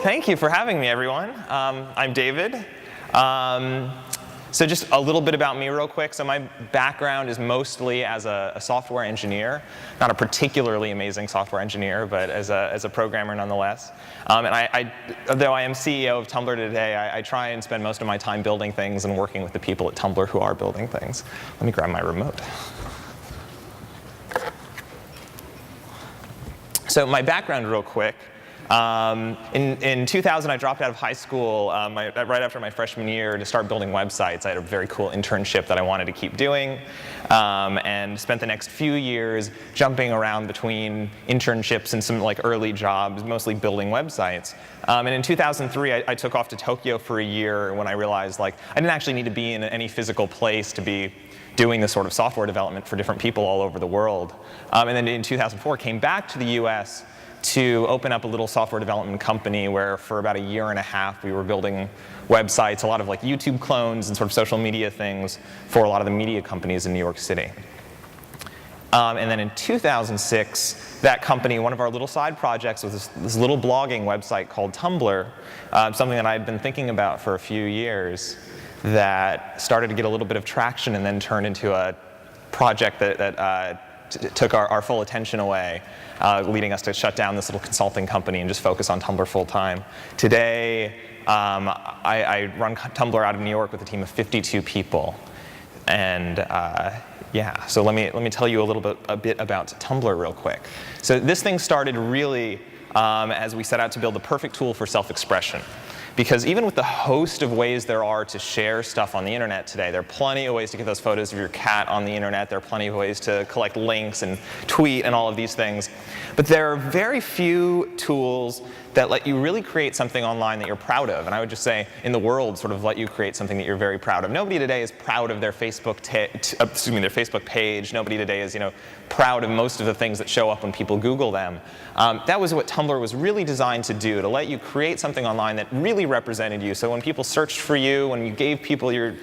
thank you for having me, everyone. I'm David. So just a little bit about me real quick. So my background is mostly as a software engineer, not a particularly amazing software engineer, but as a programmer nonetheless. And though I am CEO of Tumblr today, I try and spend most of my time building things and working with the people at Tumblr who are building things. Let me grab my remote. So my background real quick. In 2000, I dropped out of high school right after my freshman year to start building websites. I had a very cool internship that I wanted to keep doing, and spent the next few years jumping around between internships and some early jobs, mostly building websites. And in 2003, I took off to Tokyo for a year when I realized I didn't actually need to be in any physical place to be doing this sort of software development for different people all over the world. And then in 2004, came back to the US to open up a little software development company where for about a year and a half we were building websites, a lot of YouTube clones and sort of social media things for a lot of the media companies in New York City. And then in 2006, that company, one of our little side projects was this little blogging website called Tumblr, something that I had been thinking about for a few years that started to get a little bit of traction and then turned into a project that took our full attention away, leading us to shut down this little consulting company and just focus on Tumblr full time. Today, I run Tumblr out of New York with a team of 52 people. And yeah, so let me tell you a bit about Tumblr real quick. So this thing started really as we set out to build the perfect tool for self-expression. Because even with the host of ways there are to share stuff on the internet today, there are plenty of ways to get those photos of your cat on the internet. There are plenty of ways to collect links and tweet and all of these things. But there are very few tools that let you really create something online that you're proud of. And I would just say, in the world, sort of let you create something that you're very proud of. Nobody today is proud of their Facebook page. Nobody today is, proud of most of the things that show up when people Google them. That was what Tumblr was really designed to do, to let you create something online that really represented you. So when people searched for you, when you gave people your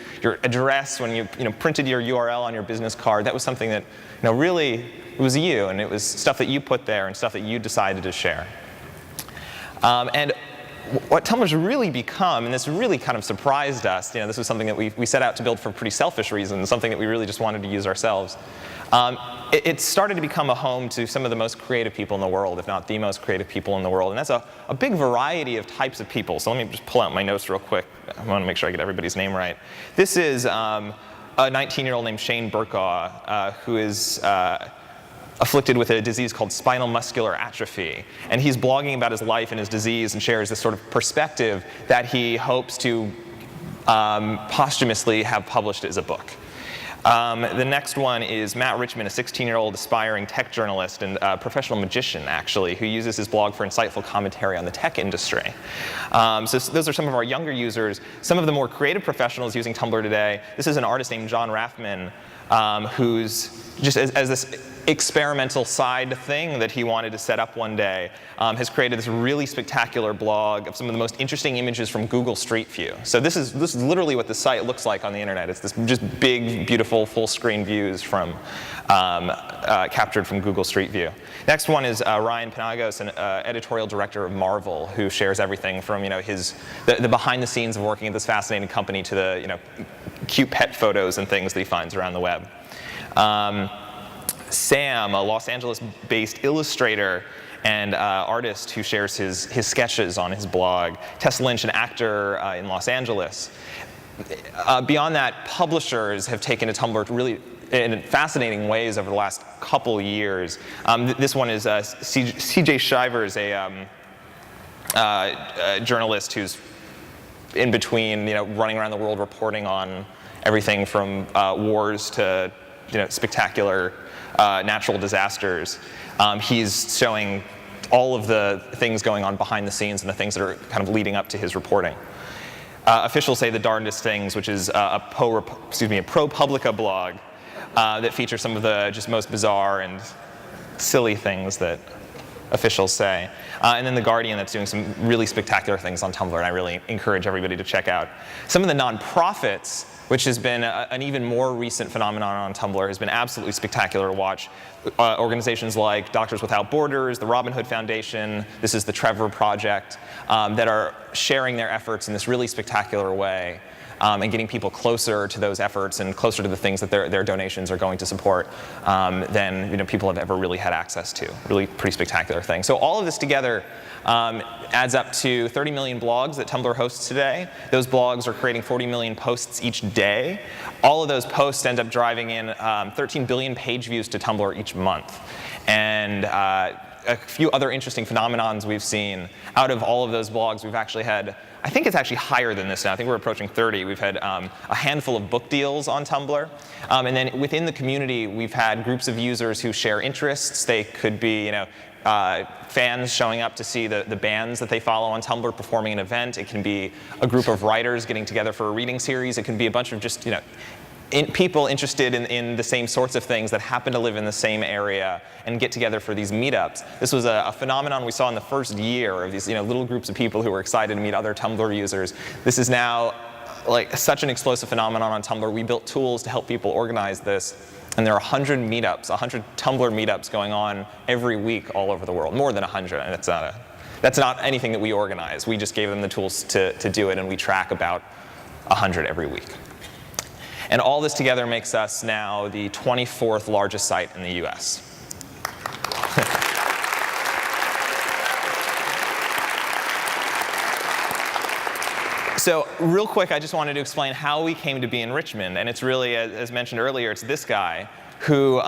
address, when you printed your URL on your business card, that was something that really it was you, and it was stuff that you put there and stuff that you decided to share. And what Tumblr's really become, and this really kind of surprised us, this was something that we set out to build for pretty selfish reasons, something that we really just wanted to use ourselves. It started to become a home to some of the most creative people in the world, if not the most creative people in the world. And that's a big variety of types of people. So let me just pull out my notes real quick. I want to make sure I get everybody's name right. This is a 19-year-old named Shane Burkaw, who is afflicted with a disease called spinal muscular atrophy. And he's blogging about his life and his disease and shares this sort of perspective that he hopes to posthumously have published as a book. The next one is Matt Richmond, a 16-year-old aspiring tech journalist and professional magician, actually, who uses his blog for insightful commentary on the tech industry. So those are some of our younger users. Some of the more creative professionals using Tumblr today. This is an artist named John Raffman, who's just as this experimental side thing that he wanted to set up one day, has created this really spectacular blog of some of the most interesting images from Google Street View. So this is literally what the site looks like on the internet. It's this just big, beautiful, full-screen views from captured from Google Street View. Next one is Ryan Penagos, an editorial director of Marvel, who shares everything from the behind the scenes of working at this fascinating company to the cute pet photos and things that he finds around the web. Sam, a Los Angeles-based illustrator and artist who shares his sketches on his blog. Tess Lynch, an actor in Los Angeles. Beyond that, publishers have taken to Tumblr really in fascinating ways over the last couple years. This one is CJ Shivers, a journalist who's in between, running around the world reporting on everything from wars to spectacular natural disasters. He's showing all of the things going on behind the scenes and the things that are kind of leading up to his reporting. Officials say the darndest things, which is a ProPublica blog that features some of the just most bizarre and silly things that officials say. And then The Guardian, that's doing some really spectacular things on Tumblr, and I really encourage everybody to check out. Some of the nonprofits which has been an even more recent phenomenon on Tumblr, has been absolutely spectacular to watch. Organizations like Doctors Without Borders, the Robin Hood Foundation, this is the Trevor Project, that are sharing their efforts in this really spectacular way. And getting people closer to those efforts and closer to the things that their donations are going to support than people have ever really had access to. Really pretty spectacular thing. So all of this together adds up to 30 million blogs that Tumblr hosts today. Those blogs are creating 40 million posts each day. All of those posts end up driving in 13 billion page views to Tumblr each month. And a few other interesting phenomenons we've seen. Out of all of those blogs, we've actually had, I think it's actually higher than this now. I think we're approaching 30. We've had a handful of book deals on Tumblr. And then within the community, we've had groups of users who share interests. They could be fans showing up to see the bands that they follow on Tumblr performing an event. It can be a group of writers getting together for a reading series. It can be a bunch of just people interested in the same sorts of things that happen to live in the same area and get together for these meetups. This was a phenomenon we saw in the first year of these little groups of people who were excited to meet other Tumblr users. This is now like such an explosive phenomenon on Tumblr. We built tools to help people organize this. And there are 100 meetups, 100 Tumblr meetups going on every week all over the world, more than 100. And that's not anything that we organize. We just gave them the tools to do it, and we track about 100 every week. And all this together makes us now the 24th largest site in the US. So real quick, I just wanted to explain how we came to be in Richmond. And it's really, as mentioned earlier, it's this guy who,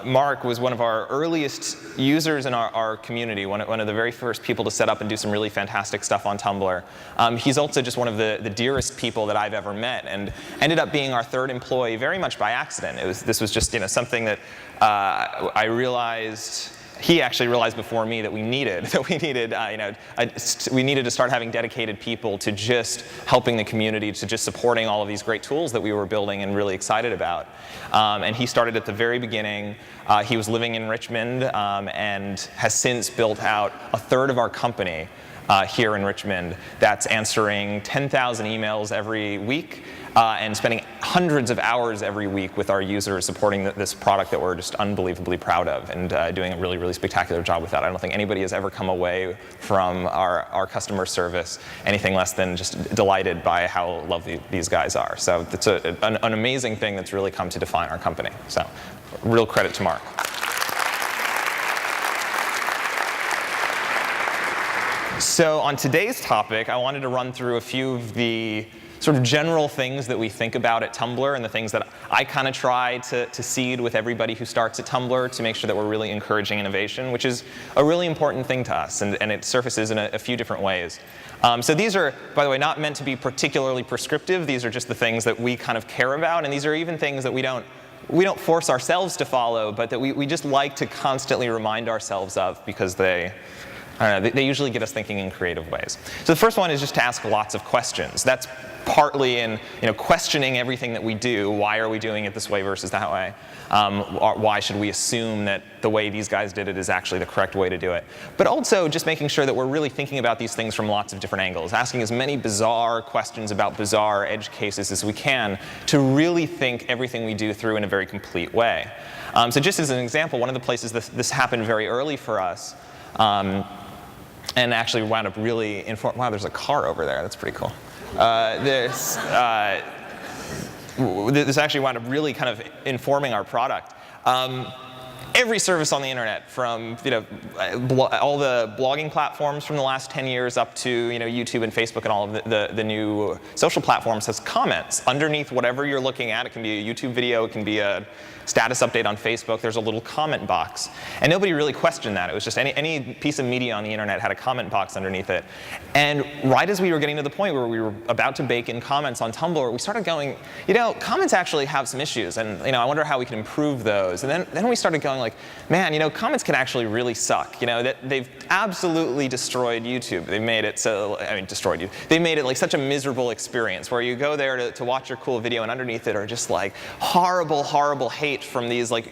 Mark, was one of our earliest users in our community, one of the very first people to set up and do some really fantastic stuff on Tumblr. He's also just one of the dearest people that I've ever met, and ended up being our third employee very much by accident. This was just something that I realized. He actually realized before me that we needed to start having dedicated people to just helping the community, to just supporting all of these great tools that we were building and really excited about. And he started at the very beginning. He was living in Richmond and has since built out a third of our company here in Richmond that's answering 10,000 emails every week and spending hundreds of hours every week with our users supporting this product that we're just unbelievably proud of, and doing a really, really spectacular job with that. I don't think anybody has ever come away from our customer service anything less than just delighted by how lovely these guys are. So it's an amazing thing that's really come to define our company. So real credit to Mark. So on today's topic, I wanted to run through a few of the sort of general things that we think about at Tumblr, and the things that I kind of try to seed with everybody who starts at Tumblr to make sure that we're really encouraging innovation, which is a really important thing to us, and it surfaces in a few different ways. So these are, by the way, not meant to be particularly prescriptive. These are just the things that we kind of care about, and these are even things that we don't force ourselves to follow, but that we just like to constantly remind ourselves of, because they usually get us thinking in creative ways. So the first one is just to ask lots of questions. That's partly in questioning everything that we do. Why are we doing it this way versus that way? Why should we assume that the way these guys did it is actually the correct way to do it? But also just making sure that we're really thinking about these things from lots of different angles, asking as many bizarre questions about bizarre edge cases as we can to really think everything we do through in a very complete way. So just as an example, one of the places this happened very early for us, and actually wound up really wow, there's a car over there. That's pretty cool. This actually wound up really kind of informing our product. Every service on the internet, from all the blogging platforms from the last 10 years up to YouTube and Facebook and all of the new social platforms, has comments underneath whatever you're looking at. It can be a YouTube video, it can be a status update on Facebook. There's a little comment box, and nobody really questioned that. It was just any piece of media on the internet had a comment box underneath it. And right as we were getting to the point where we were about to bake in comments on Tumblr, we started going, comments actually have some issues, and I wonder how we can improve those. And then we started going like, man, comments can actually really suck. That they've absolutely destroyed YouTube. They made it so, destroyed you. They made it like such a miserable experience where you go there to watch your cool video, and underneath it are just like horrible, horrible hate from these like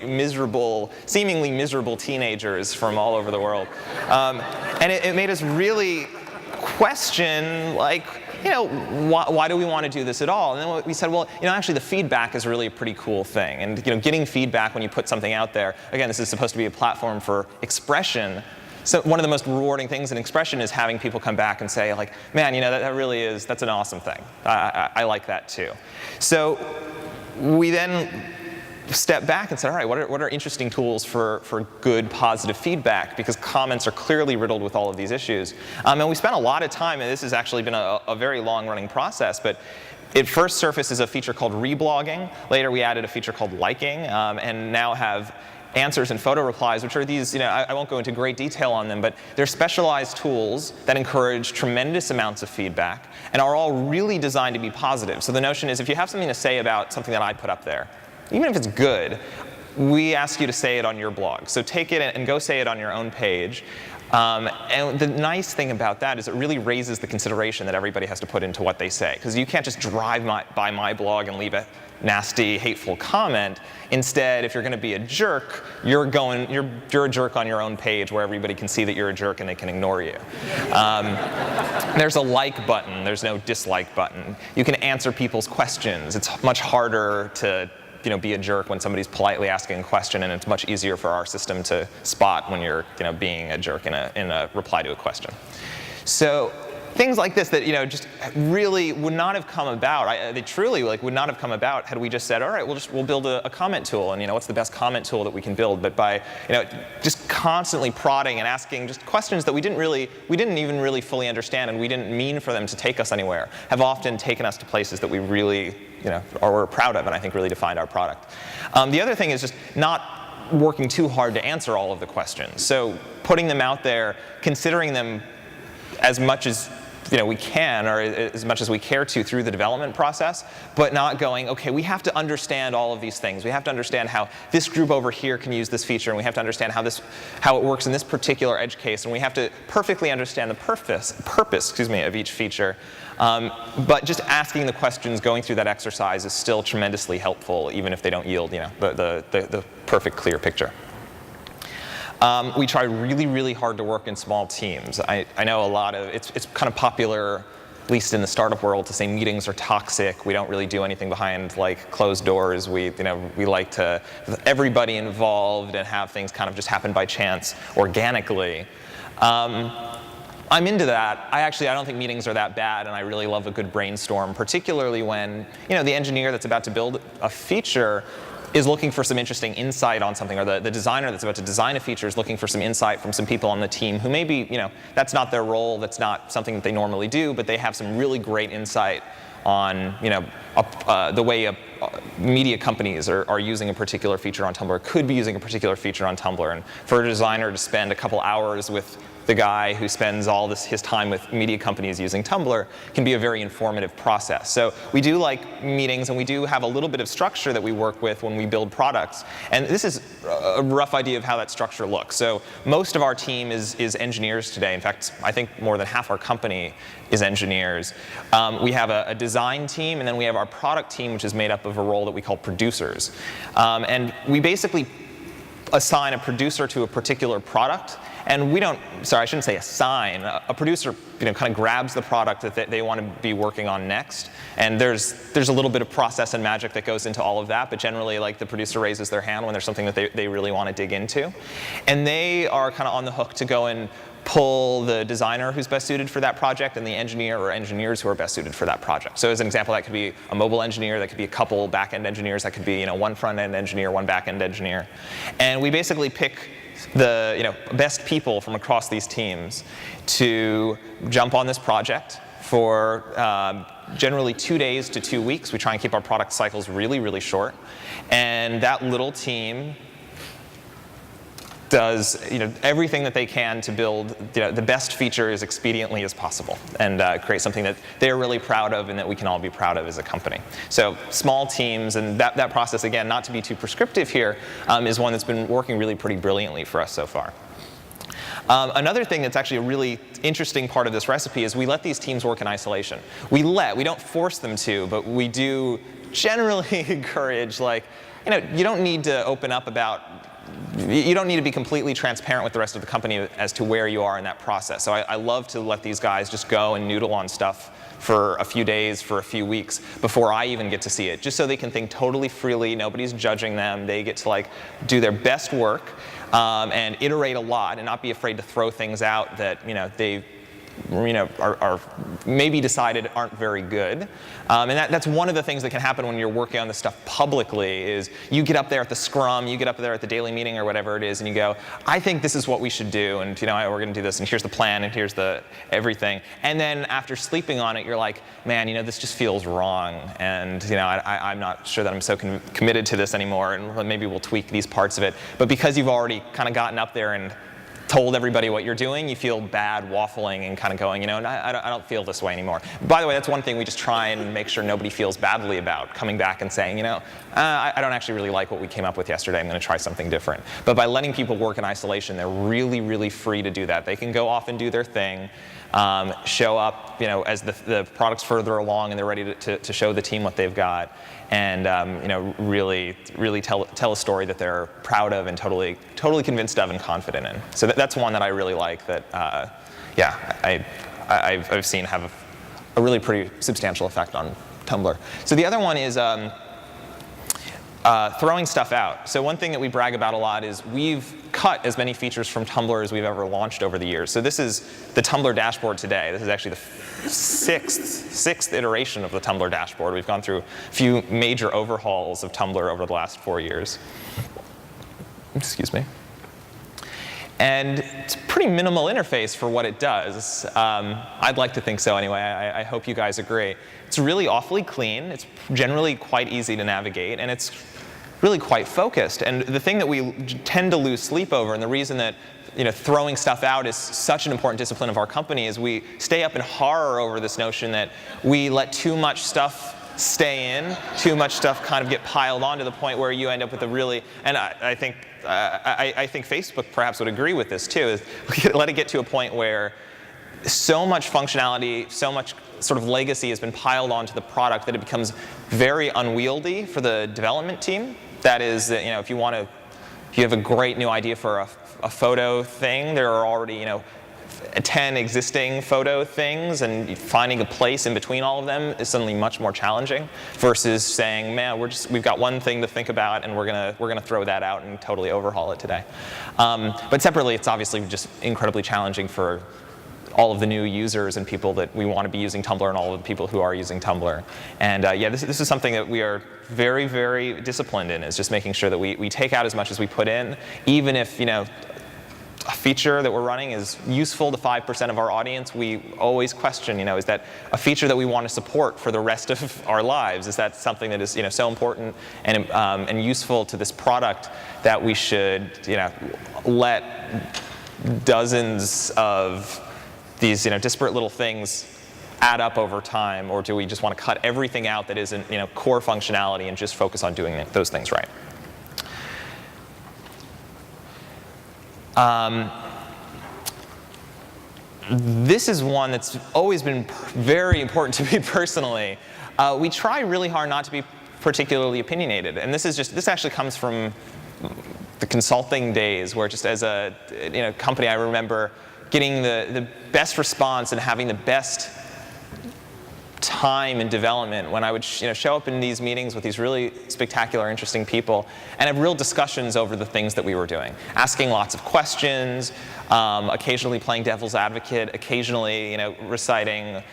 seemingly miserable teenagers from all over the world. And it made us really question, like, why do we want to do this at all? And then we said, well, actually the feedback is really a pretty cool thing. And getting feedback when you put something out there, again, this is supposed to be a platform for expression. So one of the most rewarding things in expression is having people come back and say, like, man, that really is, that's an awesome thing. I like that too. So we then stepped back and said, all right, what are interesting tools for good, positive feedback? Because comments are clearly riddled with all of these issues. And we spent a lot of time, and this has actually been a very long-running process, but it first surfaced as a feature called reblogging. Later, we added a feature called liking, and now have answers and photo replies, which are these, I won't go into great detail on them, but they're specialized tools that encourage tremendous amounts of feedback and are all really designed to be positive. So the notion is if you have something to say about something that I put up there, even if it's good, we ask you to say it on your blog. So take it and go say it on your own page. And the nice thing about that is it really raises the consideration that everybody has to put into what they say. Because you can't just drive by my blog and leave a nasty, hateful comment. Instead, if you're going to be a jerk, you're a jerk on your own page where everybody can see that you're a jerk and they can ignore you. There's a like button. There's no dislike button. You can answer people's questions. It's much harder to be a jerk when somebody's politely asking a question, and it's much easier for our system to spot when you're being a jerk in a reply to a question. So things like this that just really would not have come about. They truly would not have come about had we just said, all right, we'll build a comment tool, and what's the best comment tool that we can build? But by just constantly prodding and asking just questions that we didn't even really fully understand, and we didn't mean for them to take us anywhere, have often taken us to places that we really we're proud of, and I think really defined our product. The other thing is just not working too hard to answer all of the questions. So putting them out there, considering them as much as we can, or as much as we care to through the development process, but not going, okay, we have to understand all of these things. We have to understand how this group over here can use this feature, and we have to understand how it works in this particular edge case, and we have to perfectly understand the purpose of each feature. But just asking the questions, going through that exercise is still tremendously helpful, even if they don't yield the perfect, clear picture. We try really, really hard to work in small teams. I know it's kind of popular, at least in the startup world, to say meetings are toxic. We don't really do anything behind closed doors. We like to everybody involved and have things kind of just happen by chance, organically. I'm into that. I don't think meetings are that bad, and I really love a good brainstorm, particularly when the engineer that's about to build a feature is looking for some interesting insight on something, or the designer that's about to design a feature is looking for some insight from some people on the team who maybe, that's not their role, that's not something that they normally do, but they have some really great insight on, the way media companies are using a particular feature on Tumblr, could be using a particular feature on Tumblr. And for a designer to spend a couple hours with the guy who spends all his time with media companies using Tumblr can be a very informative process. So we do like meetings, and we do have a little bit of structure that we work with when we build products. And this is a rough idea of how that structure looks. So most of our team is engineers today. In fact, I think more than half our company is engineers. We have a design team, and then we have our product team, which is made up of a role that we call producers. And we basically assign a producer to a particular product. And we don't, sorry, I shouldn't say assign. A producer, kind of grabs the product that they want to be working on next. And there's a little bit of process and magic that goes into all of that. But generally, the producer raises their hand when there's something that they really want to dig into. And they are kind of on the hook to go and pull the designer who's best suited for that project and the engineer or engineers who are best suited for that project. So as an example, that could be a mobile engineer, that could be a couple back-end engineers, that could be one front-end engineer, one back-end engineer. And we basically pick the best people from across these teams to jump on this project for generally 2 days to 2 weeks. We try and keep our product cycles really, really short. And that little team does everything that they can to build the best feature as expediently as possible, and create something that they're really proud of and that we can all be proud of as a company. So small teams, and that process, again, not to be too prescriptive here, is one that's been working really pretty brilliantly for us so far. Another thing that's actually a really interesting part of this recipe is we let these teams work in isolation. We don't force them to, but we do generally encourage, you don't need to open up about you don't need to be completely transparent with the rest of the company as to where you are in that process. So I love to let these guys just go and noodle on stuff for a few days, for a few weeks, before I even get to see it, just so they can think totally freely. Nobody's judging them. They get to like do their best work and iterate a lot, and not be afraid to throw things out that they are maybe decided aren't very good. And that's one of the things that can happen when you're working on this stuff publicly, is you get up there at the scrum, you get up there at the daily meeting or whatever it is, and you go, I think this is what we should do, and we're going to do this, and here's the plan, and here's the everything. And then after sleeping on it, you're like, man, this just feels wrong, and I'm not sure that I'm so committed to this anymore, and maybe we'll tweak these parts of it. But because you've already kind of gotten up there and told everybody what you're doing, you feel bad waffling and kind of going, I don't feel this way anymore. By the way, that's one thing we just try and make sure nobody feels badly about, coming back and saying, I don't actually really like what we came up with yesterday, I'm going to try something different. But by letting people work in isolation, they're really, really free to do that. They can go off and do their thing, show up as the product's further along and they're ready to show the team what they've got, and really tell a story that they're proud of and totally convinced of and confident in. So that's one that I really like, that I've seen have a really pretty substantial effect on Tumblr. So the other one is throwing stuff out. So one thing that we brag about a lot is we've cut as many features from Tumblr as we've ever launched over the years. So this is the Tumblr dashboard today. This is actually the sixth iteration of the Tumblr dashboard. We've gone through a few major overhauls of Tumblr over the last 4 years. Excuse me. And it's a pretty minimal interface for what it does. I'd like to think so anyway. I hope you guys agree. It's really awfully clean. It's generally quite easy to navigate, and it's really quite focused. And the thing that we tend to lose sleep over, and the reason that throwing stuff out is such an important discipline of our company, is we stay up in horror over this notion that we let too much stuff stay in, too much stuff kind of get piled on to the point where you end up with a really, and I think Facebook perhaps would agree with this too, is let it get to a point where so much functionality, so much sort of legacy has been piled onto the product that it becomes very unwieldy for the development team. That is, if you have a great new idea for a photo thing, there are already 10 existing photo things, and finding a place in between all of them is suddenly much more challenging, versus saying, man, we've got one thing to think about, and we're gonna throw that out and totally overhaul it today. But separately, it's obviously just incredibly challenging for all of the new users and people that we want to be using Tumblr, and all of the people who are using Tumblr. And this is something that we are very, very disciplined in, is just making sure that we take out as much as we put in, even if a feature that we're running is useful to 5% of our audience. We always question, is that a feature that we want to support for the rest of our lives? Is that something that is so important and useful to this product that we should let dozens of these disparate little things add up over time, or do we just want to cut everything out that isn't core functionality and just focus on doing those things right? This is one that's always been very important to me personally. We try really hard not to be particularly opinionated, and this actually comes from the consulting days, where just as a company, I remember getting the best response and having the best time in development when I would show up in these meetings with these really spectacular, interesting people and have real discussions over the things that we were doing, asking lots of questions, occasionally playing devil's advocate, occasionally reciting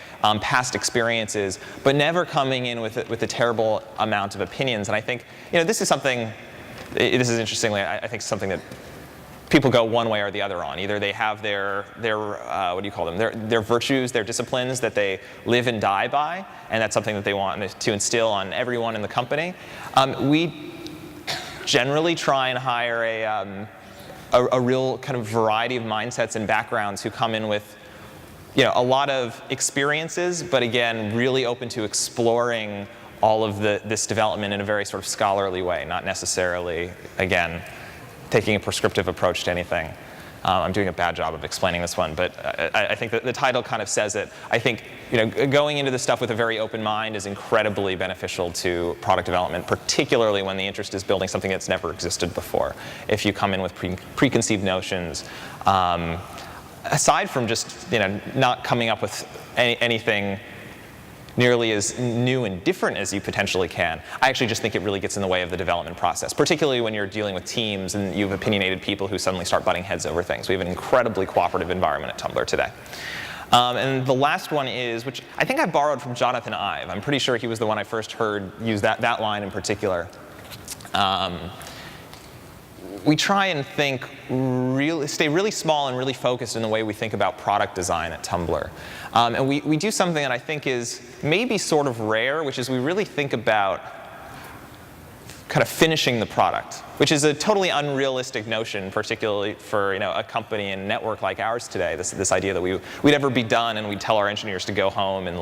past experiences, but never coming in with a terrible amount of opinions. And I think this is something. This is interestingly, I think, something that people go one way or the other on. Either they have their what do you call them? Their virtues, their disciplines that they live and die by, and that's something that they want to instill on everyone in the company. We generally try and hire a real kind of variety of mindsets and backgrounds who come in with a lot of experiences, but again, really open to exploring all of this development in a very sort of scholarly way, not necessarily, again, taking a prescriptive approach to anything. I'm doing a bad job of explaining this one, but I think that the title kind of says it. I think going into this stuff with a very open mind is incredibly beneficial to product development, particularly when the interest is building something that's never existed before. If you come in with preconceived notions, aside from just not coming up with anything nearly as new and different as you potentially can, I actually just think it really gets in the way of the development process, particularly when you're dealing with teams and you have opinionated people who suddenly start butting heads over things. We have an incredibly cooperative environment at Tumblr today. And the last one is, which I think I borrowed from Jonathan Ive. I'm pretty sure he was the one I first heard use that line in particular. We try and stay really small and really focused in the way we think about product design at Tumblr. And we do something that I think is maybe sort of rare, which is we really think about kind of finishing the product, which is a totally unrealistic notion, particularly for a company and network like ours today. This idea that we'd ever be done and we'd tell our engineers to go home and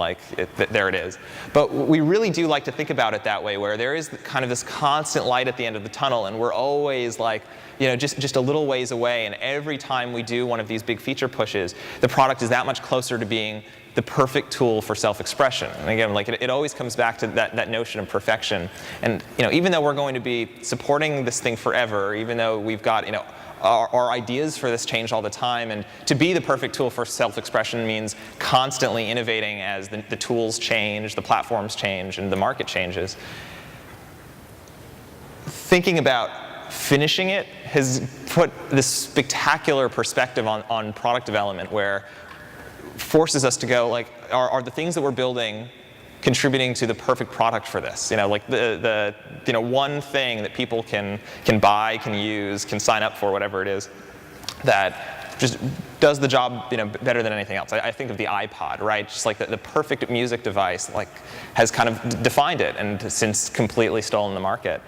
there it is. But we really do like to think about it that way, where there is kind of this constant light at the end of the tunnel, and we're always just a little ways away. And every time we do one of these big feature pushes, the product is that much closer to being the perfect tool for self-expression. And again, it always comes back to that notion of perfection. And even though we're going to be supporting this thing forever, even though we've got our ideas for this change all the time, and to be the perfect tool for self-expression means constantly innovating as the tools change, the platforms change, and the market changes. Thinking about finishing it has put this spectacular perspective on product development, where forces us to go, are the things that we're building contributing to the perfect product for this? The one thing that people can buy, can use, can sign up for, whatever it is, that just does the job better than anything else. I think of the iPod, right? Just the perfect music device has kind of defined it and since completely stolen the market.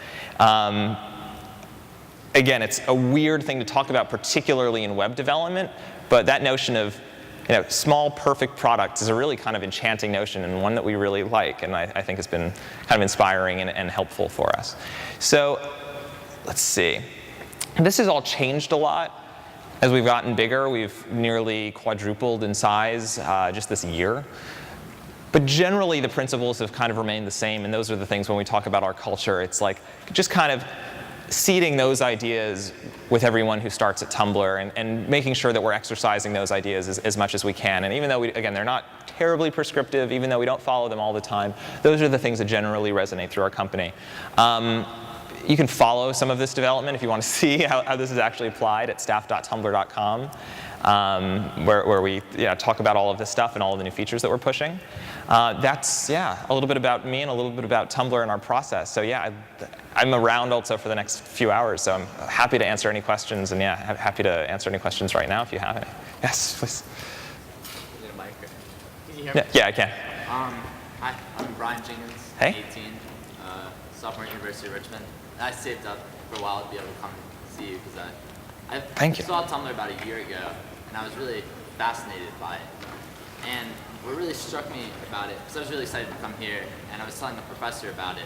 Again, it's a weird thing to talk about, particularly in web development, but that notion of small, perfect products is a really kind of enchanting notion, and one that we really like, and I think has been kind of inspiring and helpful for us. So let's see. This has all changed a lot. As we've gotten bigger, we've nearly quadrupled in size just this year. But generally, the principles have kind of remained the same, and those are the things when we talk about our culture. It's just kind of seeding those ideas with everyone who starts at Tumblr, and making sure that we're exercising those ideas as much as we can. And even though, again, they're not terribly prescriptive, even though we don't follow them all the time, those are the things that generally resonate through our company. You can follow some of this development if you want to see how this is actually applied at staff.tumblr.com, where we talk about all of this stuff and all of the new features that we're pushing. That's a little bit about me and a little bit about Tumblr and our process. So I'm around also for the next few hours, so I'm happy to answer any questions, and I'm happy to answer any questions right now if you have any. Yes, please. Need a mic? Can you hear me? Yeah, I can. Hi, I'm Brian Jenkins, Hey. 18, sophomore at University of Richmond. I saved up for a while to be able to come and see you because Thank you. saw Tumblr about a year ago, and I was really fascinated by it. And what really struck me about it, because I was really excited to come here, and I was telling the professor about it,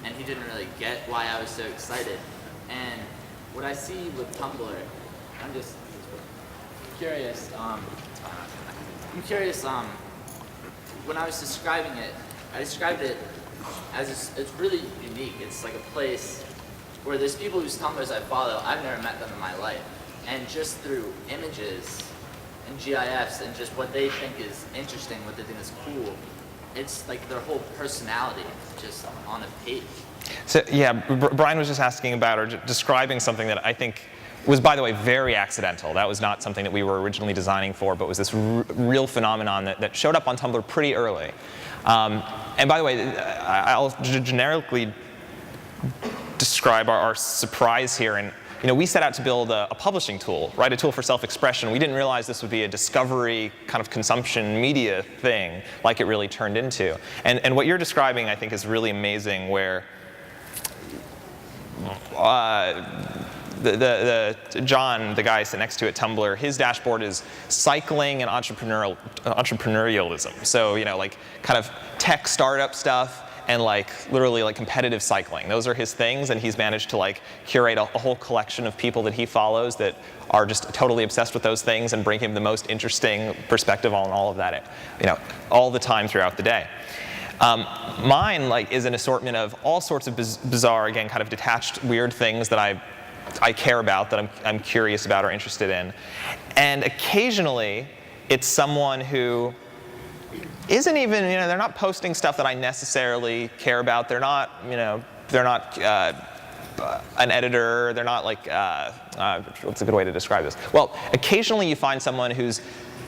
and he didn't really get why I was so excited. And what I see with Tumblr, I'm just curious. I'm curious. When I was describing it, I described it as it's really unique. It's like a place where there's people whose Tumblrs I follow. I've never met them in my life, and just through images and GIFs and just what they think is interesting, what they think is cool, it's like their whole personality just on a page. So Brian was just asking about or describing something that I think was, by the way, very accidental. That was not something that we were originally designing for, but was this real phenomenon that showed up on Tumblr pretty early. And by the way, I'll generically describe our surprise here. And we set out to build a publishing tool, right? A tool for self-expression. We didn't realize this would be a discovery kind of consumption media thing like it really turned into. And what you're describing, I think, is really amazing, where John, the guy sitting next to it, Tumblr, his dashboard is cycling and entrepreneurialism. So, kind of tech startup stuff, and like literally like competitive cycling. Those are his things, and he's managed to like curate a whole collection of people that he follows that are just totally obsessed with those things and bring him the most interesting perspective on all of that, all the time throughout the day. Mine is an assortment of all sorts of bizarre, again, kind of detached, weird things that I care about, that I'm curious about or interested in. And occasionally, it's someone who isn't even, they're not posting stuff that I necessarily care about. They're not, an editor. They're not like, what's a good way to describe this? Well, occasionally you find someone who's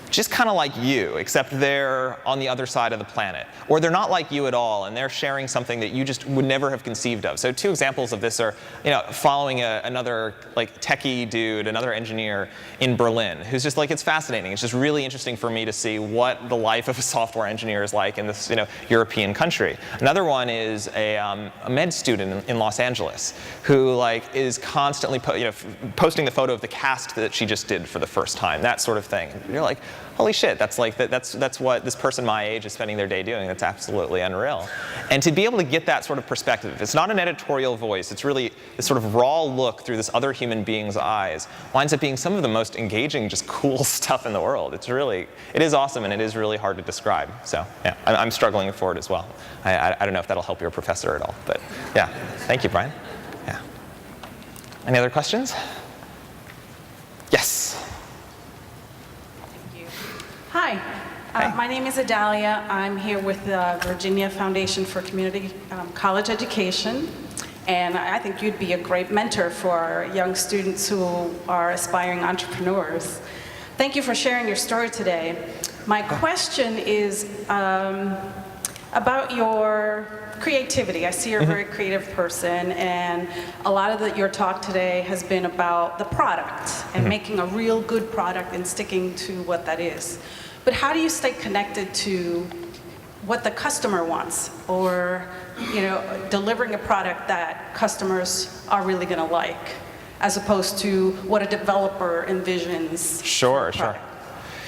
just kind of like you, except they're on the other side of the planet. Or they're not like you at all, and they're sharing something that you just would never have conceived of. So 2 examples of this are, following another techie dude, another engineer in Berlin, who's just it's fascinating. It's just really interesting for me to see what the life of a software engineer is like in this, European country. Another one is a med student in Los Angeles who is constantly posting the photo of the cast that she just did for the first time, that sort of thing. And you're like, holy shit, that's what this person my age is spending their day doing. That's absolutely unreal. And to be able to get that sort of perspective, it's not an editorial voice, it's really this sort of raw look through this other human being's eyes, winds up being some of the most engaging, just cool stuff in the world. It is awesome, and it is really hard to describe. So yeah, I'm struggling for it as well. I don't know if that'll help your professor at all, but yeah. Thank you, Brian. Yeah. Any other questions? Yes. Hi, my name is Adalia. I'm here with the Virginia Foundation for Community College Education, and I think you'd be a great mentor for young students who are aspiring entrepreneurs. Thank you for sharing your story today. My question is about your creativity. I see you're a very creative person, and a lot of your talk today has been about the product and making a real good product and sticking to what that is. But how do you stay connected to what the customer wants, or delivering a product that customers are really going to like, as opposed to what a developer envisions? Sure.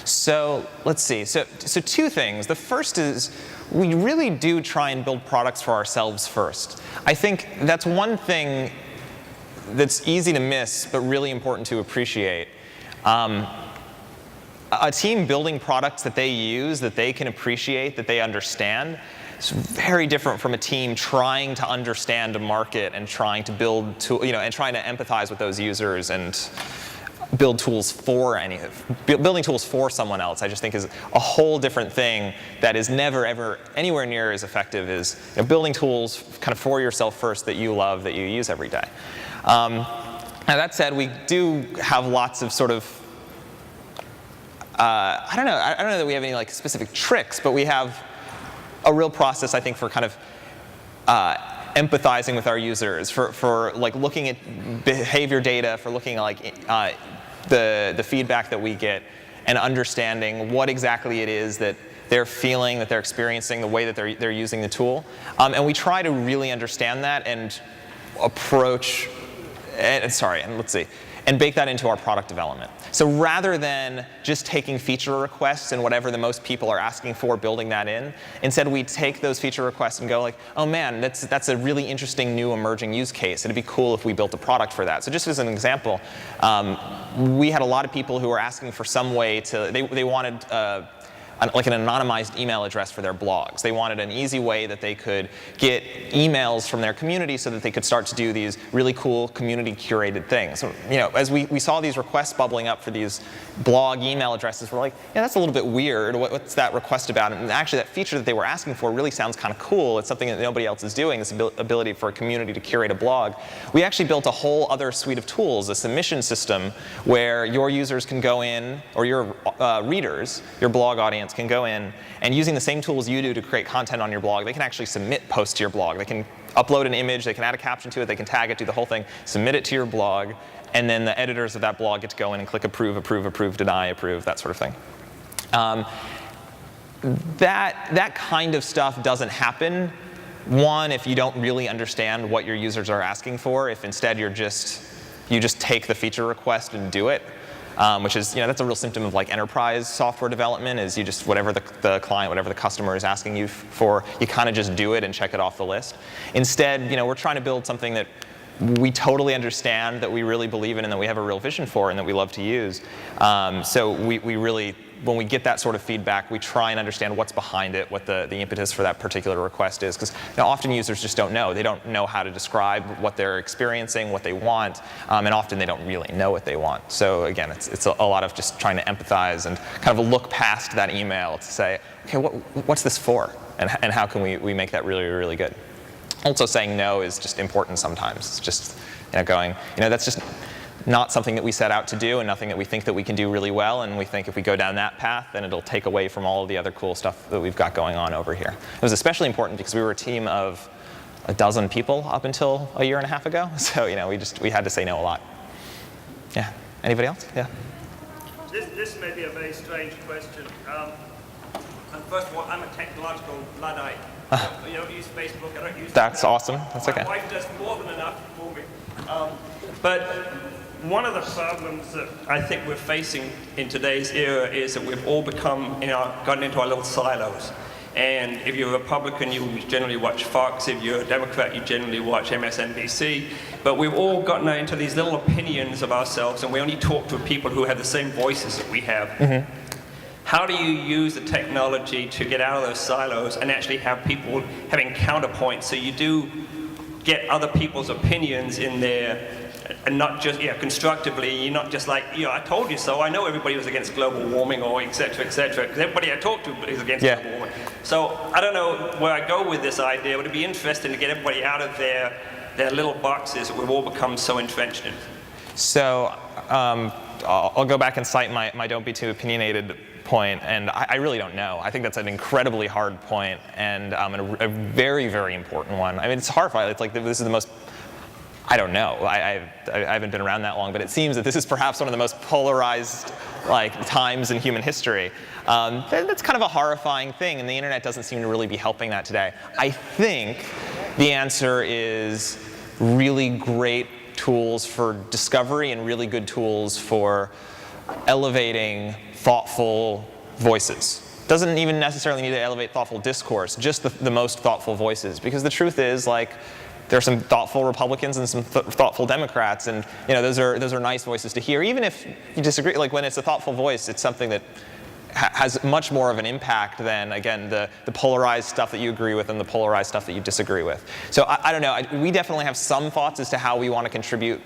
So let's see. So 2 things. The first is we really do try and build products for ourselves first. I think that's one thing that's easy to miss, but really important to appreciate. A team building products that they use, that they can appreciate, that they understand, is very different from a team trying to understand a market and trying to build, and trying to empathize with those users and build tools building tools for someone else. I just think is a whole different thing that is never ever anywhere near as effective as building tools kind of for yourself first that you love, that you use every day. Now that said, we do have lots of sort of I don't know that we have any specific tricks, but we have a real process, I think, for kind of empathizing with our users, for looking at behavior data, for looking at the feedback that we get, and understanding what exactly it is that they're feeling, that they're experiencing, the way that they're using the tool. And we try to really understand that and approach, and bake that into our product development. So rather than just taking feature requests and whatever the most people are asking for, building that in, instead we take those feature requests and go oh man, that's a really interesting new emerging use case. It'd be cool if we built a product for that. So just as an example, we had a lot of people who were asking for some way to, they wanted an anonymized email address for their blogs. They wanted an easy way that they could get emails from their community so that they could start to do these really cool community curated things. So, as we saw these requests bubbling up for these blog email addresses, we're that's a little bit weird. What's that request about? And actually that feature that they were asking for really sounds kind of cool. It's something that nobody else is doing, this ability for a community to curate a blog. We actually built a whole other suite of tools, a submission system where your users can go in, or your readers, your blog audience, can go in, and using the same tools you do to create content on your blog, they can actually submit posts to your blog. They can upload an image, they can add a caption to it, they can tag it, do the whole thing, submit it to your blog, and then the editors of that blog get to go in and click approve, approve, approve, deny, approve, that sort of thing. That kind of stuff doesn't happen, one, if you don't really understand what your users are asking for, if instead you just take the feature request and do it. which is, that's a real symptom of like enterprise software development, is you just, whatever the client, whatever the customer is asking you for, you kind of just do it and check it off the list. Instead, we're trying to build something that we totally understand, that we really believe in, and that we have a real vision for, and that we love to use. So we really, when we get that sort of feedback, we try and understand what's behind it, what the impetus for that particular request is. Because often users just don't know. They don't know how to describe what they're experiencing, what they want, and often they don't really know what they want. So again, it's a lot of just trying to empathize and kind of look past that email to say, okay, what's this for? And how can we make that really, really good? Also, saying no is just important sometimes. It's just going, that's just not something that we set out to do, and nothing that we think that we can do really well, and we think if we go down that path, then it'll take away from all of the other cool stuff that we've got going on over here. It was especially important because we were a team of a dozen people up until a year and a half ago, so we had to say no a lot. Yeah. Anybody else? Yeah. This may be a very strange question. And first of all, I'm a technological Luddite. I don't use Facebook, I don't use That's awesome. That's okay. My wife does more than enough for me. But one of the problems that I think we're facing in today's era is that we've all become, gotten into our little silos. And if you're a Republican, you generally watch Fox. If you're a Democrat, you generally watch MSNBC. But we've all gotten into these little opinions of ourselves, and we only talk to people who have the same voices that we have. Mm-hmm. How do you use the technology to get out of those silos and actually have people having counterpoints, so you do get other people's opinions in there, and not just, constructively? You're not just like, I told you so. I know everybody was against global warming, or et cetera, because everybody I talked to is against global warming. So I don't know where I go with this idea, but it'd be interesting to get everybody out of their little boxes that we've all become so entrenched in. So I'll go back and cite my don't be too opinionated point, and I really don't know. I think that's an incredibly hard point, and a very, very important one. I mean, it's horrifying. It's like this is the most, I don't know. I haven't been around that long, but it seems that this is perhaps one of the most polarized times in human history. That's kind of a horrifying thing, and the internet doesn't seem to really be helping that today. I think the answer is really great tools for discovery and really good tools for elevating thoughtful voices. Doesn't even necessarily need to elevate thoughtful discourse, just the most thoughtful voices. Because the truth is, there are some thoughtful Republicans and some thoughtful Democrats, and those are nice voices to hear. Even if you disagree, when it's a thoughtful voice, it's something that has much more of an impact than, again, the polarized stuff that you agree with and the polarized stuff that you disagree with. So I don't know. We definitely have some thoughts as to how we want to contribute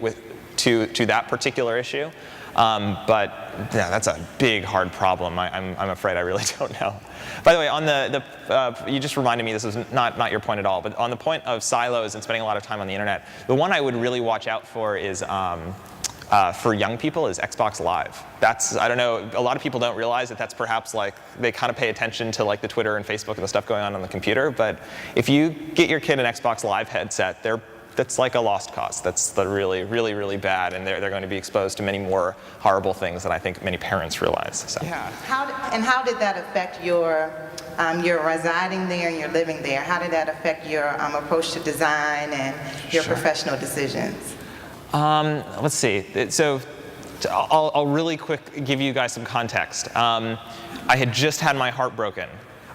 to that particular issue. But yeah, that's a big, hard problem. I'm afraid I really don't know. By the way, on you just reminded me, this is not your point at all, but on the point of silos and spending a lot of time on the internet, the one I would really watch out for is, for young people, is Xbox Live. I don't know, a lot of people don't realize that that's perhaps they kind of pay attention to the Twitter and Facebook and the stuff going on the computer, but if you get your kid an Xbox Live headset, that's like a lost cause. That's really, really, really bad, and they're going to be exposed to many more horrible things than I think many parents realize. So. Yeah. How did that affect your residing there and your living there? How did that affect your approach to design and your professional decisions? Let's see. So I'll really quick give you guys some context. I had just had my heart broken.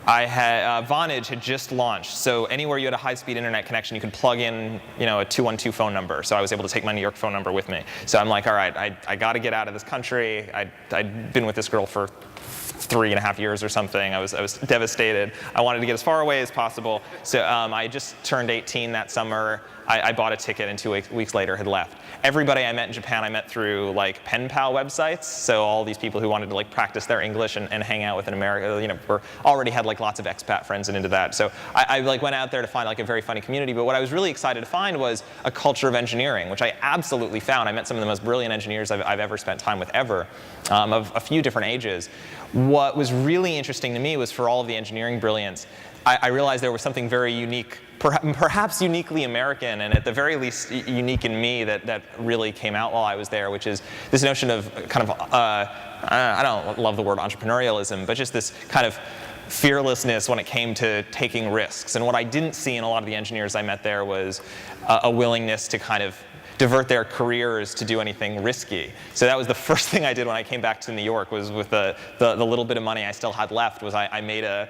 Vonage had just launched, so anywhere you had a high-speed internet connection, you could plug in, a 212 phone number. So I was able to take my New York phone number with me. So I'm like, all right, I got to get out of this country. I'd been with this girl for 3.5 years or something. I was devastated. I wanted to get as far away as possible. So I just turned 18 that summer. I bought a ticket, and 2 weeks later had left. Everybody I met in Japan, I met through pen pal websites. So all these people who wanted to practice their English and hang out with an American, already had lots of expat friends and into that. So I went out there to find a very funny community. But what I was really excited to find was a culture of engineering, which I absolutely found. I met some of the most brilliant engineers I've ever spent time with ever, of a few different ages. What was really interesting to me was, for all of the engineering brilliance, I realized there was something very unique, perhaps uniquely American, and at the very least unique in me that really came out while I was there, which is this notion of I don't love the word entrepreneurialism, but just this kind of fearlessness when it came to taking risks. And what I didn't see in a lot of the engineers I met there was a willingness to kind of divert their careers to do anything risky. So that was the first thing I did when I came back to New York, was with the little bit of money I still had left, was I made a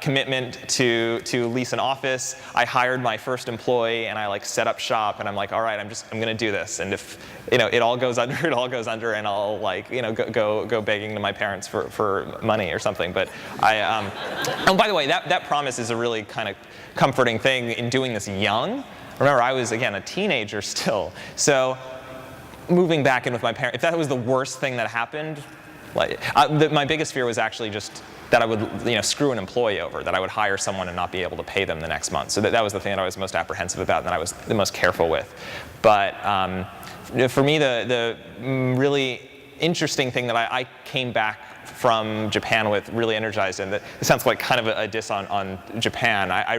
commitment to lease an office. I hired my first employee, and I like set up shop, and I'm like, all right, I'm gonna do this, and if it all goes under, it all goes under, and I'll like go begging to my parents for money or something. But oh, by the way, that promise is a really kind of comforting thing in doing this young. Remember, I was, again, a teenager still. So moving back in with my parents, if that was the worst thing that happened, like, my biggest fear was actually just that I would screw an employee over, that I would hire someone and not be able to pay them the next month. So that was the thing that I was most apprehensive about and that I was the most careful with. But for me, the really interesting thing that I came back from Japan with, really energized, and it sounds like kind of a diss on Japan. I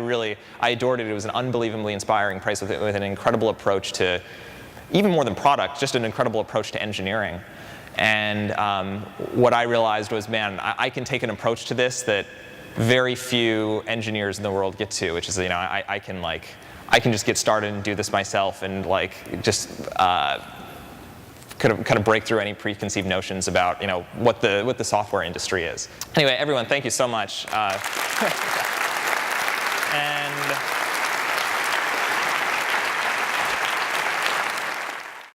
adored it. It was an unbelievably inspiring place with an incredible approach to, even more than product, just an incredible approach to engineering. And what I realized was, man, I can take an approach to this that very few engineers in the world get to, which is, I can just get started and do this myself, and like just kind of break through any preconceived notions about what the software industry is. Anyway, everyone, thank you so much. And